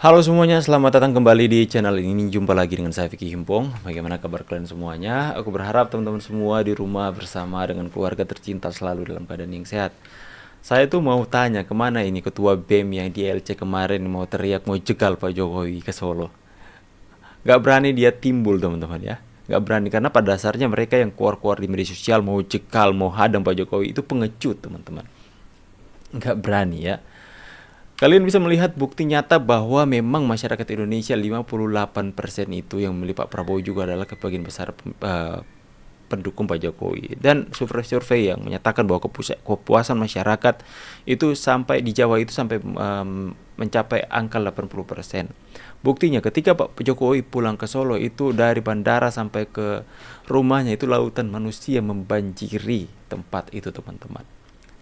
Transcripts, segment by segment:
Halo semuanya, selamat datang kembali di channel ini. Jumpa lagi dengan saya Vicky Himpong. Bagaimana kabar kalian semuanya? Aku berharap teman-teman semua di rumah bersama dengan keluarga tercinta selalu dalam keadaan yang sehat. Saya tuh mau tanya kemana ini ketua BEM yang di LC kemarin mau teriak mau jegal Pak Jokowi ke Solo. Gak berani dia timbul teman-teman ya. Gak berani karena pada dasarnya mereka yang keluar-keluar di media sosial mau jegal mau hadang Pak Jokowi itu pengecut teman-teman. Gak berani ya. Kalian bisa melihat bukti nyata bahwa memang masyarakat Indonesia 58% itu yang memilih Pak Prabowo juga adalah sebagian besar pendukung Pak Jokowi. Dan survei-survei yang menyatakan bahwa kepuasan masyarakat itu sampai di Jawa itu sampai mencapai angka 80%. Buktinya ketika Pak Jokowi pulang ke Solo itu dari bandara sampai ke rumahnya itu lautan manusia membanjiri tempat itu teman-teman.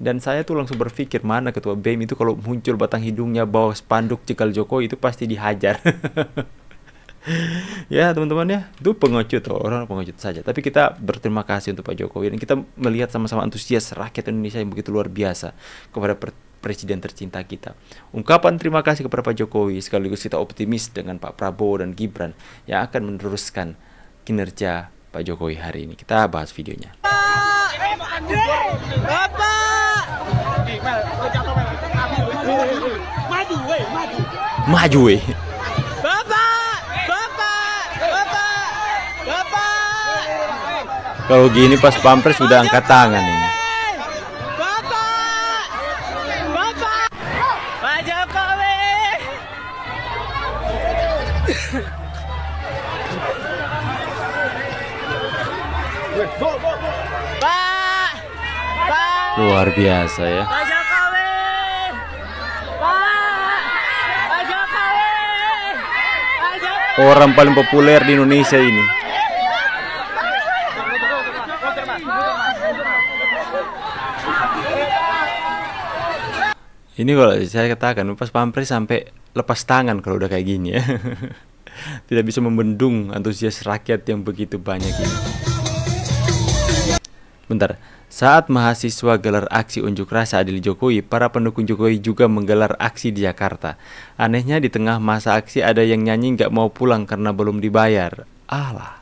Dan saya tuh langsung berpikir mana ketua BEM itu kalau muncul batang hidungnya bawa spanduk jegal Jokowi itu pasti dihajar. Ya teman-teman ya, itu pengecut orang pengecut saja. Tapi kita berterima kasih untuk Pak Jokowi dan kita melihat sama-sama antusias rakyat Indonesia yang begitu luar biasa kepada presiden tercinta kita. Ungkapan terima kasih kepada Pak Jokowi sekaligus kita optimis dengan Pak Prabowo dan Gibran yang akan meneruskan kinerja Pak Jokowi hari ini. Kita bahas videonya. Maju weh. Kalau gini pas pampres sudah angkat tangan ini. Pak Jokowi. Luar biasa ya. Pak Jokowi. Pak Jokowi. Orang paling populer di Indonesia ini. Ini kalau saya katakan pas pampres sampai lepas tangan kalau udah kayak gini ya. Tidak bisa membendung antusias rakyat yang begitu banyak ini. Bentar, saat mahasiswa gelar aksi unjuk rasa adil Jokowi, para pendukung Jokowi juga menggelar aksi di Jakarta. Anehnya di tengah masa aksi ada yang nyanyi nggak mau pulang karena belum dibayar. Alah.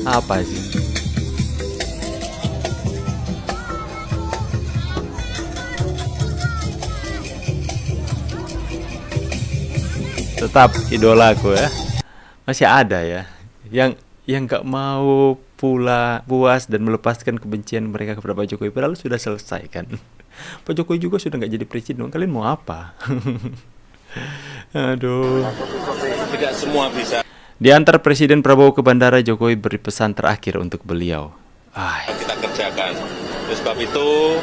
Apa sih? Tetap idolaku ya. Masih ada ya yang nggak mau puas dan melepaskan kebencian mereka kepada Pak Jokowi. Padahal sudah selesai kan. Pak Jokowi juga sudah nggak jadi presiden. Kalian mau apa? Aduh. Tidak semua bisa. Diantar Presiden Prabowo ke bandara, Jokowi beri pesan terakhir untuk beliau. Kita kerjakan. Oleh sebab itu,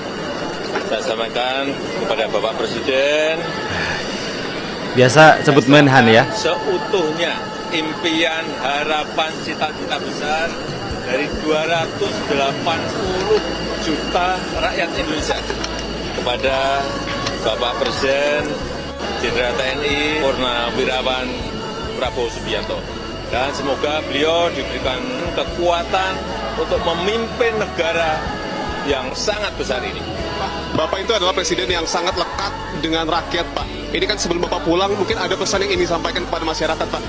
saya sampaikan kepada Bapak Presiden. Biasa sebut Menhan ya. Seutuhnya impian, harapan, cita-cita besar dari 280 juta rakyat Indonesia kepada Bapak Presiden Jenderal TNI Purnawirawan Prabowo Subianto. Dan semoga beliau diberikan kekuatan untuk memimpin negara yang sangat besar ini. Bapak itu adalah presiden yang sangat lekat dengan rakyat, Pak. Ini kan sebelum Bapak pulang, mungkin ada pesan yang ingin disampaikan kepada masyarakat, Pak.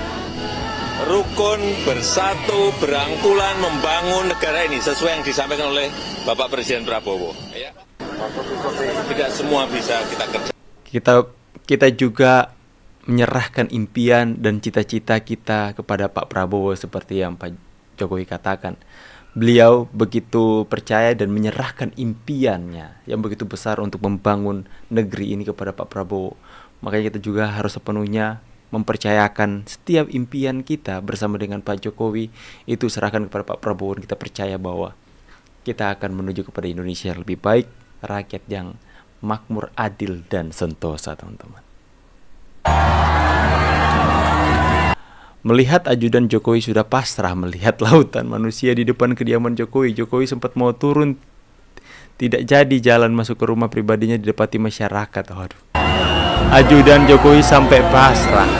Rukun, bersatu, berangkulan, membangun negara ini sesuai yang disampaikan oleh Bapak Presiden Prabowo. Ya. Tidak semua bisa kita kerjakan. Kita juga menyerahkan impian dan cita-cita kita kepada Pak Prabowo seperti yang Pak Jokowi katakan. Beliau begitu percaya dan menyerahkan impiannya yang begitu besar untuk membangun negeri ini kepada Pak Prabowo. Makanya kita juga harus sepenuhnya mempercayakan setiap impian kita bersama dengan Pak Jokowi itu serahkan kepada Pak Prabowo dan kita percaya bahwa kita akan menuju kepada Indonesia yang lebih baik, rakyat yang makmur, adil dan sentosa, teman-teman. Melihat ajudan Jokowi sudah pasrah melihat lautan manusia di depan kediaman Jokowi. Jokowi sempat mau turun, tidak jadi jalan masuk ke rumah pribadinya didapati masyarakat. Waduh. Ajudan Jokowi sampai pasrah.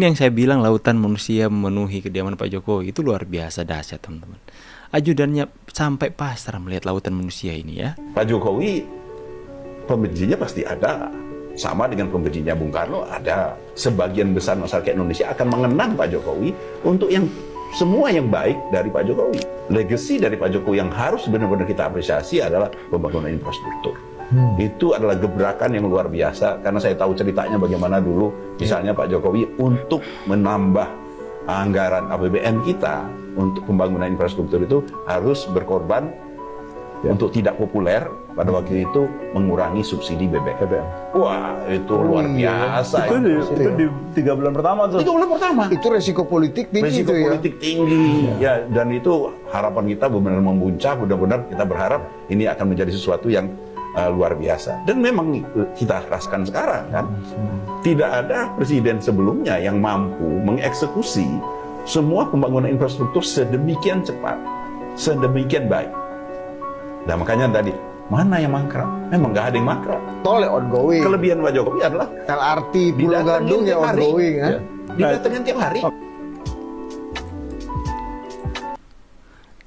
yang saya bilang lautan manusia memenuhi kediaman Pak Jokowi itu luar biasa dahsyat, teman-teman. Ajudannya sampai pasrah melihat lautan manusia ini ya. Pak Jokowi pembencinya pasti ada, sama dengan pembencinya Bung Karno ada. Sebagian besar masyarakat Indonesia akan mengenang Pak Jokowi untuk yang semua yang baik dari Pak Jokowi. Legacy dari Pak Jokowi yang harus benar-benar kita apresiasi adalah pembangunan infrastruktur. Itu adalah gebrakan yang luar biasa, karena saya tahu ceritanya bagaimana dulu misalnya Pak Jokowi untuk menambah anggaran APBN kita untuk pembangunan infrastruktur itu harus berkorban untuk tidak populer pada waktu itu mengurangi subsidi BBM. Wah, itu luar biasa. Itu di 3 bulan pertama tuh. 3 bulan pertama. Itu resiko politik tinggi Resiko itu ya. politik tinggi ya, dan itu harapan kita benar-benar membuncah. Benar-benar kita berharap ini akan menjadi sesuatu yang luar biasa. Dan memang kita rasakan sekarang kan, tidak ada presiden sebelumnya yang mampu mengeksekusi semua pembangunan infrastruktur sedemikian cepat, sedemikian baik. Nah makanya tadi, mana yang mangkrak? Memang nggak ada yang mangkrak. Tol ya ongoing. Kelebihan Pak Jokowi adalah LRT Pulau Gadung ya tiap hari. ongoing kan. Didatengin tiap hari.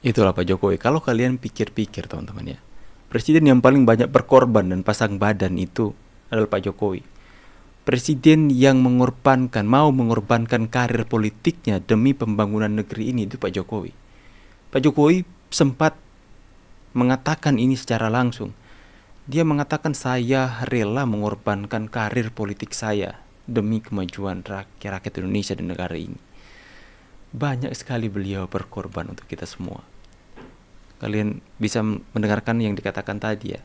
Itulah Pak Jokowi. Kalau kalian pikir-pikir teman-teman ya, presiden yang paling banyak berkorban dan pasang badan itu adalah Pak Jokowi. Presiden yang mau mengorbankan karir politiknya demi pembangunan negeri ini itu Pak Jokowi. Pak Jokowi sempat mengatakan ini secara langsung. Dia mengatakan, saya rela mengorbankan karir politik saya demi kemajuan rakyat Indonesia dan negara ini. Banyak sekali beliau berkorban untuk kita semua. Kalian bisa mendengarkan yang dikatakan tadi ya.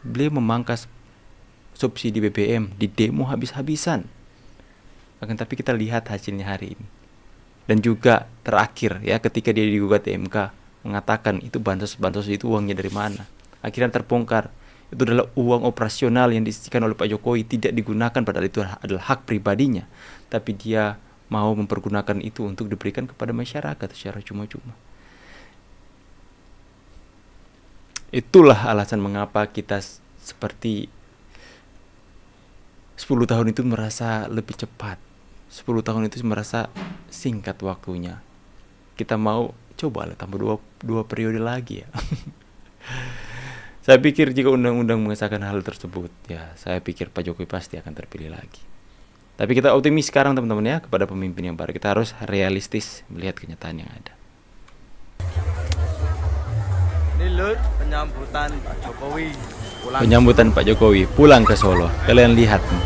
Beliau memangkas subsidi BBM, di demo habis-habisan. Akan tapi kita lihat hasilnya hari ini. Dan juga terakhir ya, ketika dia digugat di MK, mengatakan itu bansos itu uangnya dari mana. Akhirnya terbongkar, itu adalah uang operasional yang disisikan oleh Pak Jokowi, tidak digunakan, padahal itu adalah hak pribadinya. Tapi dia mau mempergunakan itu untuk diberikan kepada masyarakat secara cuma-cuma. Itulah alasan mengapa kita seperti 10 tahun itu merasa lebih cepat. 10 tahun itu merasa singkat waktunya. Kita mau coba tambah dua periode lagi ya. Saya pikir jika undang-undang mengesahkan hal tersebut, ya saya pikir Pak Jokowi pasti akan terpilih lagi. Tapi kita optimis sekarang teman-teman ya, kepada pemimpin yang baru. Kita harus realistis melihat kenyataan yang ada. Ini Lur, penyambutan Pak Jokowi pulang. Penyambutan Pak Jokowi pulang ke Solo. Kalian lihat nih.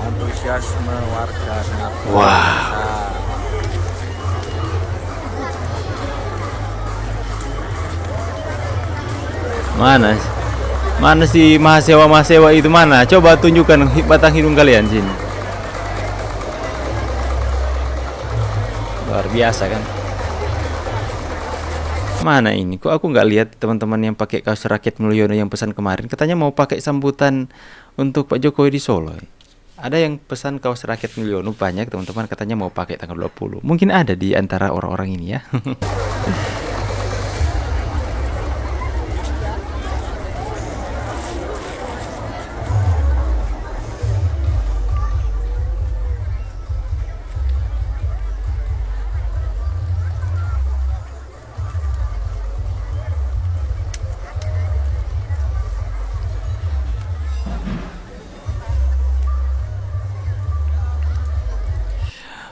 Antusiasme warga sangat Wah. besar. Mana si mahasiswa itu mana? Coba tunjukkan batang hidung kalian sini. Luar biasa kan? Mana ini? Kok aku nggak lihat teman-teman yang pakai kaos Rakyat Mulyono yang pesan kemarin? Katanya mau pakai sambutan untuk Pak Jokowi di Solo. Ada yang pesan kaos Rakyat Mulyono banyak teman-teman, katanya mau pakai tanggal 20. Mungkin ada di antara orang-orang ini ya.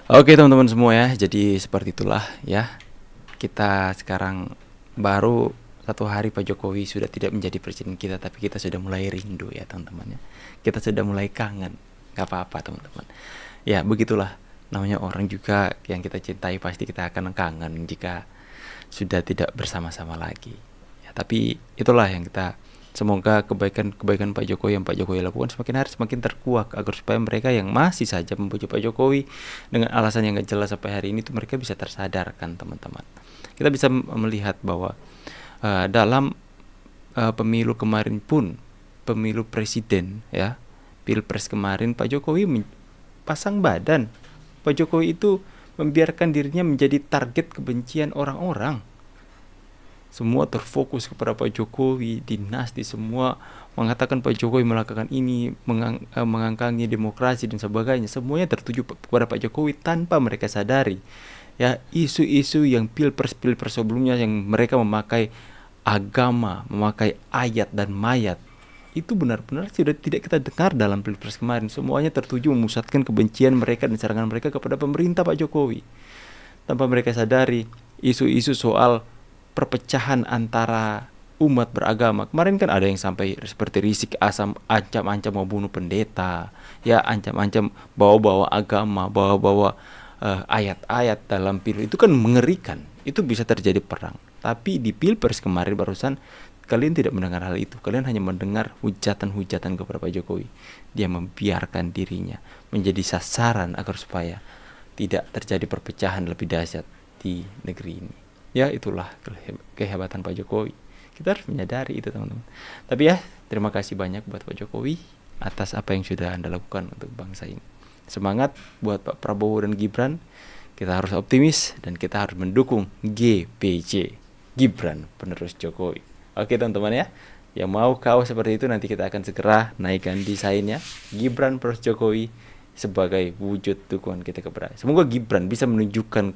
Oke teman-teman semua ya, jadi seperti itulah ya. Kita sekarang baru 1 hari Pak Jokowi sudah tidak menjadi presiden kita, tapi kita sudah mulai rindu ya teman-teman ya. Kita sudah mulai kangen, gak apa-apa teman-teman. Ya begitulah, namanya orang juga yang kita cintai pasti kita akan kangen jika sudah tidak bersama-sama lagi. Ya, tapi itulah yang kita, semoga kebaikan Pak Jokowi yang Pak Jokowi lakukan semakin hari semakin terkuak, agar supaya mereka yang masih saja mempuji Pak Jokowi dengan alasan yang gak jelas sampai hari ini tuh mereka bisa tersadarkan teman-teman. Kita bisa melihat bahwa dalam pemilu kemarin pun, pemilu presiden ya, pilpres kemarin Pak Jokowi pasang badan. Pak Jokowi itu membiarkan dirinya menjadi target kebencian orang-orang. Semua terfokus kepada Pak Jokowi, dinasti semua mengatakan Pak Jokowi melakukan ini, mengangkangi demokrasi dan sebagainya, semuanya tertuju kepada Pak Jokowi tanpa mereka sadari. Ya, isu-isu yang pilpres sebelumnya yang mereka memakai agama, memakai ayat dan mayat, itu benar-benar sudah tidak kita dengar dalam pilpres kemarin. Semuanya tertuju memusatkan kebencian mereka dan serangan mereka kepada pemerintah Pak Jokowi. Tanpa mereka sadari, isu-isu soal perpecahan antara umat beragama. Kemarin kan ada yang sampai seperti Rizik Asam ancam-ancam mau bunuh pendeta, ya ancam-ancam bawa-bawa agama, bawa-bawa ayat-ayat dalam pil. Itu kan mengerikan. Itu bisa terjadi perang. Tapi di pilpres kemarin barusan kalian tidak mendengar hal itu. Kalian hanya mendengar hujatan-hujatan kepada Pak Jokowi. Dia membiarkan dirinya menjadi sasaran agar supaya tidak terjadi perpecahan lebih dahsyat di negeri ini. Ya, itulah kehebatan Pak Jokowi. Kita harus menyadari itu, teman-teman. Tapi ya, terima kasih banyak buat Pak Jokowi atas apa yang sudah Anda lakukan untuk bangsa ini. Semangat buat Pak Prabowo dan Gibran. Kita harus optimis dan kita harus mendukung GPJ, Gibran penerus Jokowi. Oke teman-teman ya, yang mau kaos seperti itu nanti kita akan segera naikkan desainnya, Gibran penerus Jokowi, sebagai wujud dukungan kita kepada. Semoga Gibran bisa menunjukkan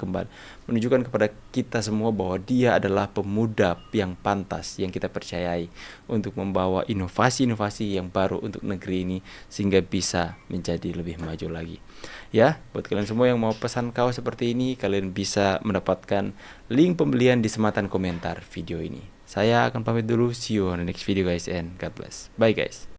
kepada kita semua bahwa dia adalah pemuda yang pantas, yang kita percayai untuk membawa inovasi-inovasi yang baru untuk negeri ini sehingga bisa menjadi lebih maju lagi. Ya, buat kalian semua yang mau pesan kaos seperti ini, kalian bisa mendapatkan link pembelian di sematan komentar video ini. Saya akan pamit dulu, see you on the next video guys, and God bless. Bye guys.